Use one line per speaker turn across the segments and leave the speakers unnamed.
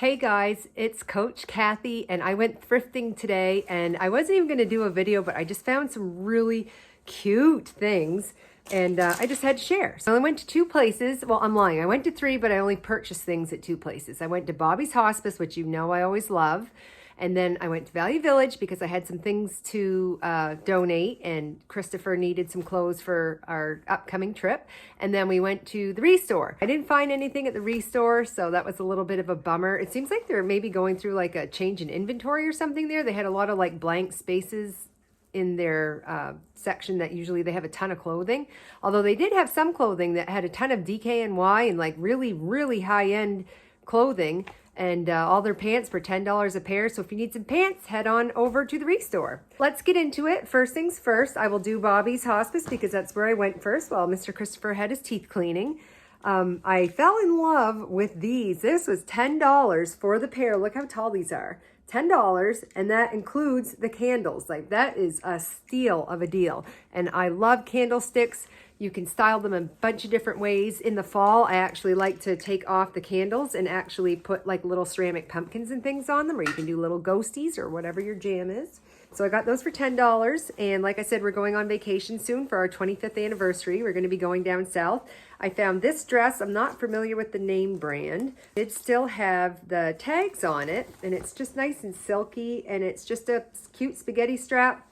Hey guys, it's Coach Kathy and I went thrifting today and I wasn't even going to do a video, but I just found some really cute things and I just had to share. So I went to two places. Well, I'm lying. I went to three, but I only purchased things at two places. I went to Bobby's Hospice, which you know I always love. And then I went to Value Village because I had some things to donate and Christopher needed some clothes for our upcoming trip. And then we went to the Restore. I didn't find anything at the Restore, so that was a little bit of a bummer. It seems like they're maybe going through like a change in inventory or something there. They had a lot of like blank spaces in their section that usually they have a ton of clothing. Although they did have some clothing that had a ton of DKNY and like really, really high-end clothing. And all their pants were $10 a pair. So if you need some pants, head on over to the Restore. Let's get into it. First things first, I will do Bobby's Hospice because that's where I went first while Mr. Christopher had his teeth cleaning. I fell in love with these. This was $10 for the pair. Look how tall these are. $10, and that includes the candles. Like, that is a steal of a deal. And I love candlesticks. You can style them in a bunch of different ways. In the fall, I actually like to take off the candles and actually put like little ceramic pumpkins and things on them, or you can do little ghosties or whatever your jam is. So I got those for $10. And like I said, we're going on vacation soon for our 25th anniversary. We're going to be going down south. I found this dress. I'm not familiar with the name brand. It still have the tags on it, and it's just nice and silky, and it's just a cute spaghetti strap.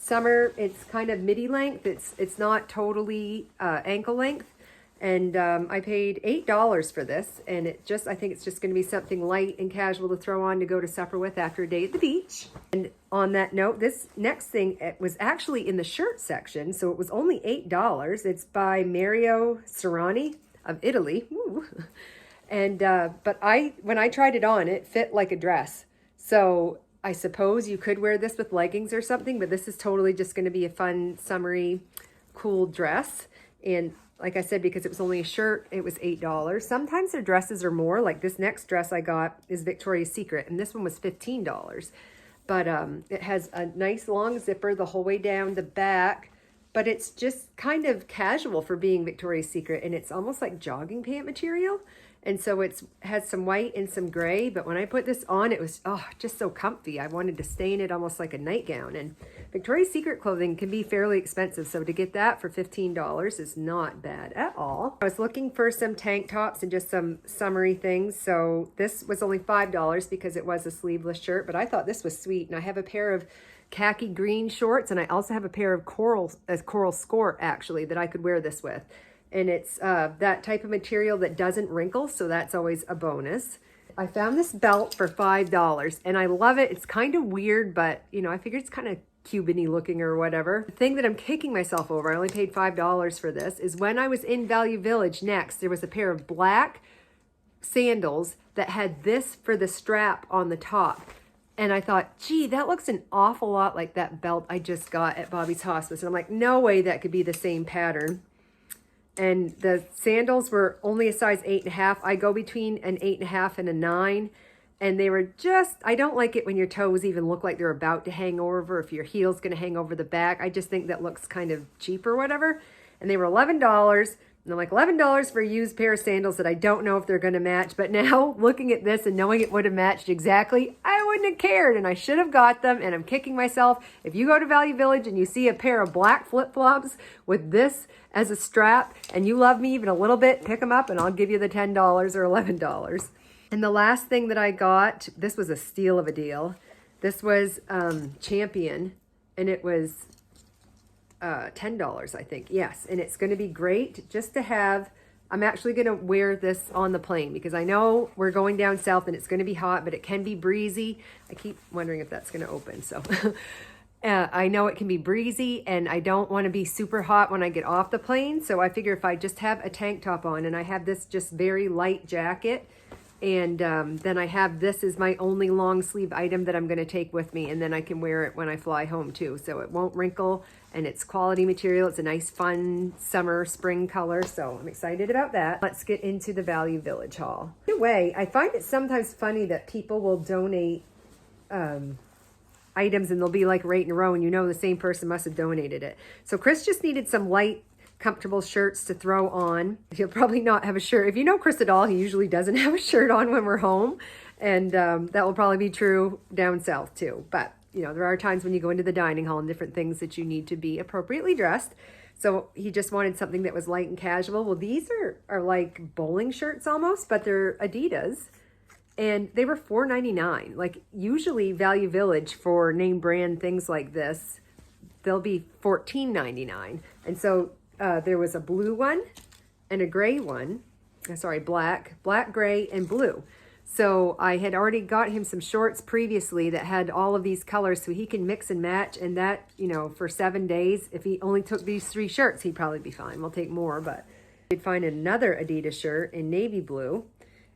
Summer, it's kind of midi length. It's not totally ankle length. And I paid $8 for this, and I think it's just going to be something light and casual to throw on to go to supper with after a day at the beach. And on that note, this next thing, it was actually in the shirt section, so it was only $8. It's by Mario Serrani of Italy. Woo. And but when I tried it on, it fit like a dress. So I suppose you could wear this with leggings or something, but this is totally just going to be a fun, summery, cool dress. And like I said, because it was only a shirt, it was $8. Sometimes their dresses are more. Like this next dress I got is Victoria's Secret, and this one was $15. But it has a nice long zipper the whole way down the back, but it's just kind of casual for being Victoria's Secret, and it's almost like jogging pant material. And so it has some white and some gray, but when I put this on, it was just so comfy. I wanted to stay in it almost like a nightgown. And Victoria's Secret clothing can be fairly expensive, so to get that for $15 is not bad at all. I was looking for some tank tops and just some summery things, so this was only $5 because it was a sleeveless shirt, but I thought this was sweet. And I have a pair of khaki green shorts, and I also have a pair of coral skirt actually that I could wear this with. And it's that type of material that doesn't wrinkle, so that's always a bonus. I found this belt for $5, and I love it. It's kind of weird, but, you know, I figured it's kind of Cuban-y looking or whatever. The thing that I'm kicking myself over, I only paid $5 for this, is when I was in Value Village next, there was a pair of black sandals that had this for the strap on the top. And I thought, gee, that looks an awful lot like that belt I just got at Bobby's Hospice. And I'm like, no way that could be the same pattern. And the sandals were only a size 8.5. I go between an 8.5 and a 9. And they were just, I don't like it when your toes even look like they're about to hang over, if your heel's going to hang over the back. I just think that looks kind of cheap or whatever. And they were $11. And I'm like, $11 for a used pair of sandals that I don't know if they're going to match. But now, looking at this and knowing it would have matched exactly, I wouldn't have cared. And I should have got them. And I'm kicking myself. If you go to Value Village and you see a pair of black flip-flops with this as a strap, and you love me even a little bit, pick them up and I'll give you the $10 or $11. And the last thing that I got, this was a steal of a deal. This was Champion, and it was $10, I think. Yes, and it's going to be great just to have. I'm actually going to wear this on the plane because I know we're going down south and it's going to be hot, but it can be breezy. I keep wondering if that's going to open, so I know it can be breezy, and I don't want to be super hot when I get off the plane, so I figure if I just have a tank top on, and I have this just very light jacket, and then I have this as my only long sleeve item that I'm going to take with me, and then I can wear it when I fly home too, so it won't wrinkle, and it's quality material. It's a nice fun summer spring color, so I'm excited about that. Let's get into the Value Village haul. Either way, I find it sometimes funny that people will donate items and they'll be like right in a row, and you know the same person must have donated it. So Chris just needed some light comfortable shirts to throw on. He'll probably not have a shirt. If you know Chris at all, he usually doesn't have a shirt on when we're home. And that will probably be true down south too. But, you know, there are times when you go into the dining hall and different things that you need to be appropriately dressed. So he just wanted something that was light and casual. Well, these are like bowling shirts almost, but they're Adidas. And they were $4.99. Like usually Value Village for name brand things like this, they'll be $14.99. And so there was a blue one and a gray one. Sorry, black, gray, and blue. So I had already got him some shorts previously that had all of these colors so he can mix and match. And that, you know, for 7 days, if he only took these 3 shirts, he'd probably be fine. We'll take more, but you'd find another Adidas shirt in navy blue.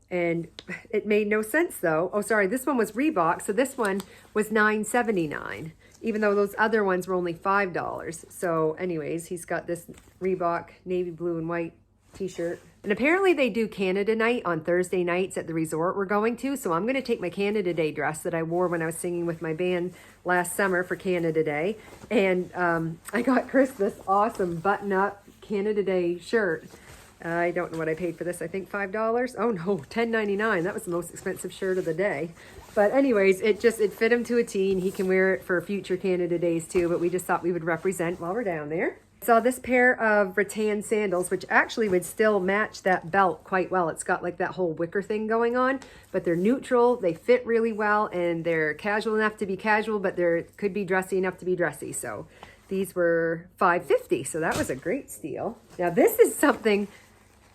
And it made no sense though. Oh, sorry, this one was Reebok. So this one was $9.79, even though those other ones were only $5. So anyways, he's got this Reebok navy blue and white t-shirt. And apparently they do Canada night on Thursday nights at the resort we're going to. So I'm going to take my Canada Day dress that I wore when I was singing with my band last summer for Canada Day. And I got Chris this awesome button-up Canada Day shirt. I don't know what I paid for this. I think $5. Oh no, $10.99. That was the most expensive shirt of the day. But anyways, it fit him to a T, and he can wear it for future Canada Days too. But we just thought we would represent while we're down there. Saw this pair of rattan sandals, which actually would still match that belt quite well. It's got like that whole wicker thing going on, but they're neutral. They fit really well, and they're casual enough to be casual, but they could be dressy enough to be dressy. So these were $5.50. So that was a great steal. Now this is something.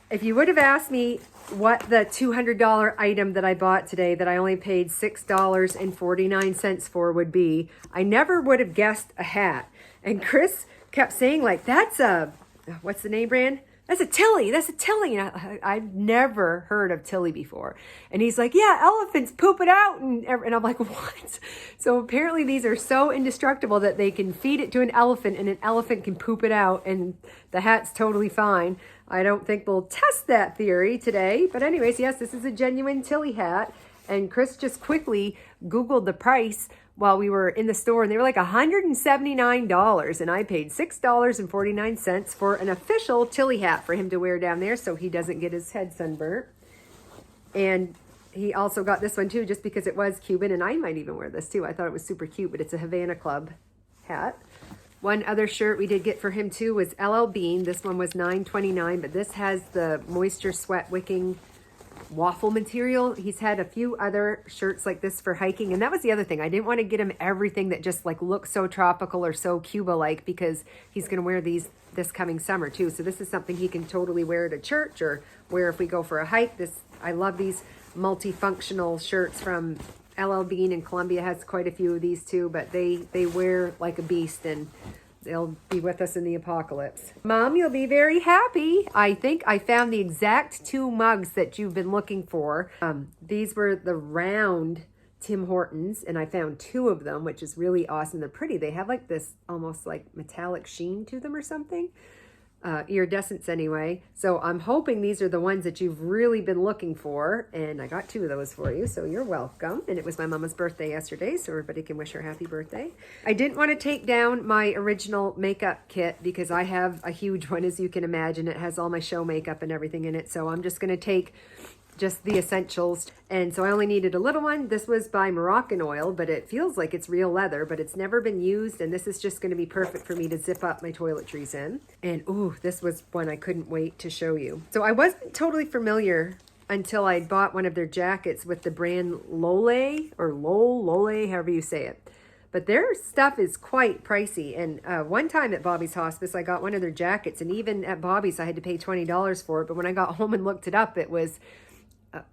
If you would have asked me what the $200 item that I bought today that I only paid $6.49 for would be, I never would have guessed a hat. And Chris kept saying like, that's a, what's the name brand? That's a Tilly. That's a Tilly. And I'd never heard of Tilly before. And he's like, yeah, elephants poop it out. And I'm like, what? So apparently these are so indestructible that they can feed it to an elephant and an elephant can poop it out. And the hat's totally fine. I don't think we'll test that theory today. But anyways, yes, this is a genuine Tilly hat. And Chris just quickly Googled the price while we were in the store, and they were like $179, and I paid $6.49 for an official Tilly hat for him to wear down there so he doesn't get his head sunburnt. And he also got this one too, just because it was Cuban, and I might even wear this too. I thought it was super cute, but it's a Havana Club hat. One other shirt we did get for him too was LL Bean. This one was $9.29, but this has the moisture sweat wicking waffle material. He's had a few other shirts like this for hiking, and that was the other thing. I didn't want to get him everything that just like looks so tropical or so Cuba-like, because he's going to wear these this coming summer too. So this is something he can totally wear to church or wear if we go for a hike. I love these multifunctional shirts from LL Bean, and Columbia has quite a few of these too, but they wear like a beast, and they'll be with us in the apocalypse. Mom, you'll be very happy. I think I found the exact 2 mugs that you've been looking for. These were the round Tim Hortons, and I found 2 of them, which is really awesome. They're pretty. They have like this almost like metallic sheen to them or something. Iridescence anyway. So I'm hoping these are the ones that you've really been looking for, and I got 2 of those for you, so you're welcome. And it was my mama's birthday yesterday, so everybody can wish her happy birthday. I didn't want to take down my original makeup kit because I have a huge one, as you can imagine. It has all my show makeup and everything in it, so I'm just going to take just the essentials. And so I only needed a little one. This was by Moroccan Oil, but it feels like it's real leather, but it's never been used. And this is just going to be perfect for me to zip up my toiletries in. And ooh, this was one I couldn't wait to show you. So I wasn't totally familiar until I bought one of their jackets with the brand Lole, or Lole, however you say it. But their stuff is quite pricey. And one time at Bobby's Hospice, I got one of their jackets, and even at Bobby's, I had to pay $20 for it. But when I got home and looked it up, it was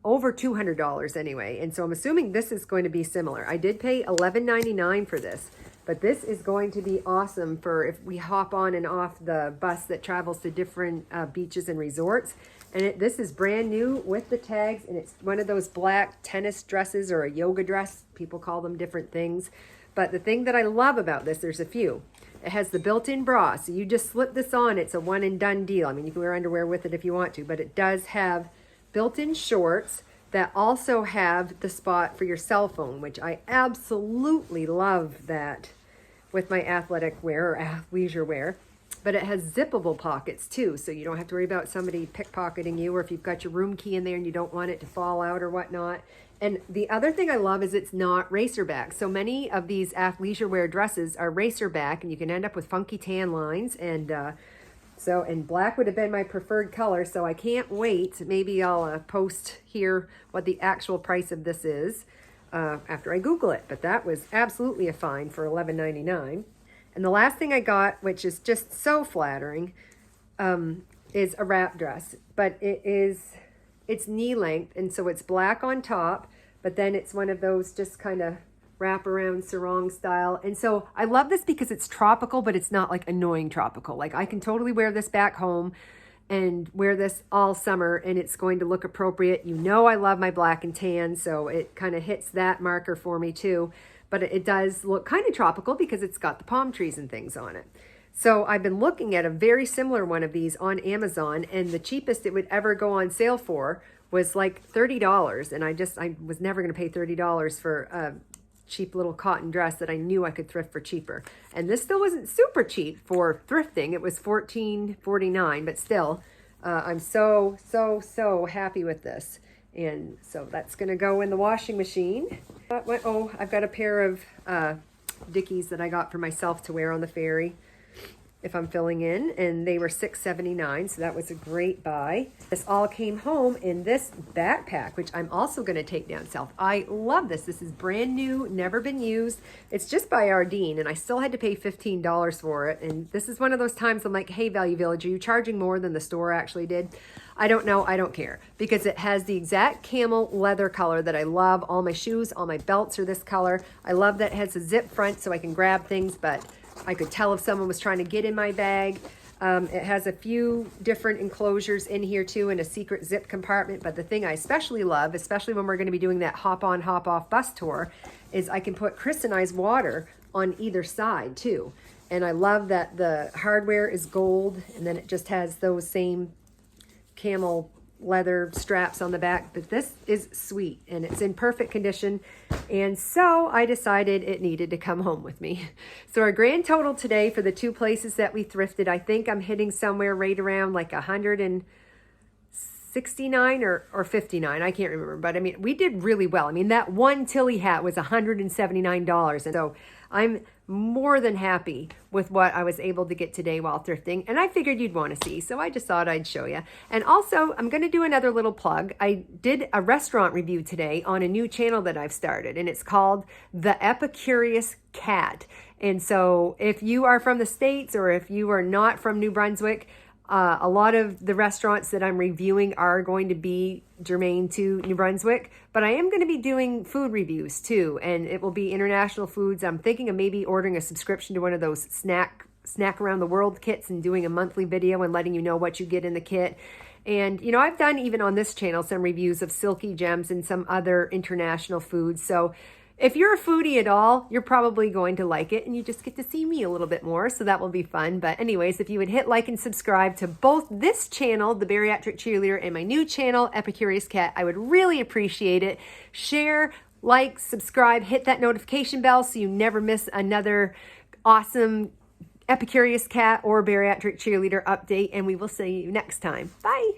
over $200 anyway. And so I'm assuming this is going to be similar. I did pay $11.99 for this, but this is going to be awesome for if we hop on and off the bus that travels to different beaches and resorts. And this is brand new with the tags, and it's one of those black tennis dresses or a yoga dress. People call them different things. But the thing that I love about this, there's a few. It has the built-in bra, so you just slip this on. It's a one and done deal. I mean, you can wear underwear with it if you want to, but it does have built-in shorts that also have the spot for your cell phone, which I absolutely love that with my athletic wear or leisure wear. but it has zippable pockets too, so you don't have to worry about somebody pickpocketing you, or if you've got your room key in there and you don't want it to fall out or whatnot. And the other thing I love is it's not racer back. So many of these athleisure wear dresses are racer back, and you can end up with funky tan lines. And and black would have been my preferred color, so I can't wait. Maybe I'll post here what the actual price of this is after I Google it. But that was absolutely a find for $11.99. And the last thing I got, which is just so flattering, is a wrap dress. But it's knee length, and so it's black on top, but then it's one of those just kind of wraparound sarong style. And so I love this because it's tropical, but it's not like annoying tropical. Like I can totally wear this back home and wear this all summer, and it's going to look appropriate. You know I love my black and tan, so it kind of hits that marker for me too. But it does look kind of tropical because it's got the palm trees and things on it. So I've been looking at a very similar one of these on Amazon, and the cheapest it would ever go on sale for was like $30. And I was never going to pay $30 for a cheap little cotton dress that I knew I could thrift for cheaper. And this still wasn't super cheap for thrifting. It was $14.49, but still, I'm so happy with this. And so that's going to go in the washing machine. I've got a pair of Dickies that I got for myself to wear on the ferry if I'm filling in, and they were $6.79, so that was a great buy. This all came home in this backpack, which I'm also going to take down south. I love this. This is brand new, never been used. It's just by Ardeen, and I still had to pay $15 for it. And this is one of those times I'm like, hey, Value Village, are you charging more than the store actually did? I don't know. I don't care, because it has the exact camel leather color that I love. All my shoes, all my belts are this color. I love that it has a zip front so I can grab things, but I could tell if someone was trying to get in my bag. It has a few different enclosures in here too, and a secret zip compartment. But the thing I especially love, especially when we're going to be doing that hop on, hop off bus tour, is I can put crystallized water on either side too. And I love that the hardware is gold, and then it just has those same camel leather straps on the back. But this is sweet, and it's in perfect condition, and so I decided it needed to come home with me. So our grand total today for the two places that we thrifted, I think I'm hitting somewhere right around like 169 or 59. I can't remember, but I mean, we did really well. I mean, that one Tilly hat was $179, and so I'm more than happy with what I was able to get today while thrifting, and I figured you'd want to see, so I just thought I'd show you. And also, I'm going to do another little plug. I did a restaurant review today on a new channel that I've started, and it's called The Epicurious Cat. And so if you are from the States, or if you are not from New Brunswick, a lot of the restaurants that I'm reviewing are going to be germane to New Brunswick, but I am going to be doing food reviews too, and it will be international foods. I'm thinking of maybe ordering a subscription to one of those snack around the world kits and doing a monthly video and letting you know what you get in the kit. And, you know, I've done even on this channel some reviews of Silky Gems and some other international foods. So if you're a foodie at all, you're probably going to like it, and you just get to see me a little bit more, so that will be fun. But anyways, if you would hit like and subscribe to both this channel, The Bariatric Cheerleader, and my new channel, Epicurious Cat, I would really appreciate it. Share, like, subscribe, hit that notification bell so you never miss another awesome Epicurious Cat or Bariatric Cheerleader update, and we will see you next time. Bye!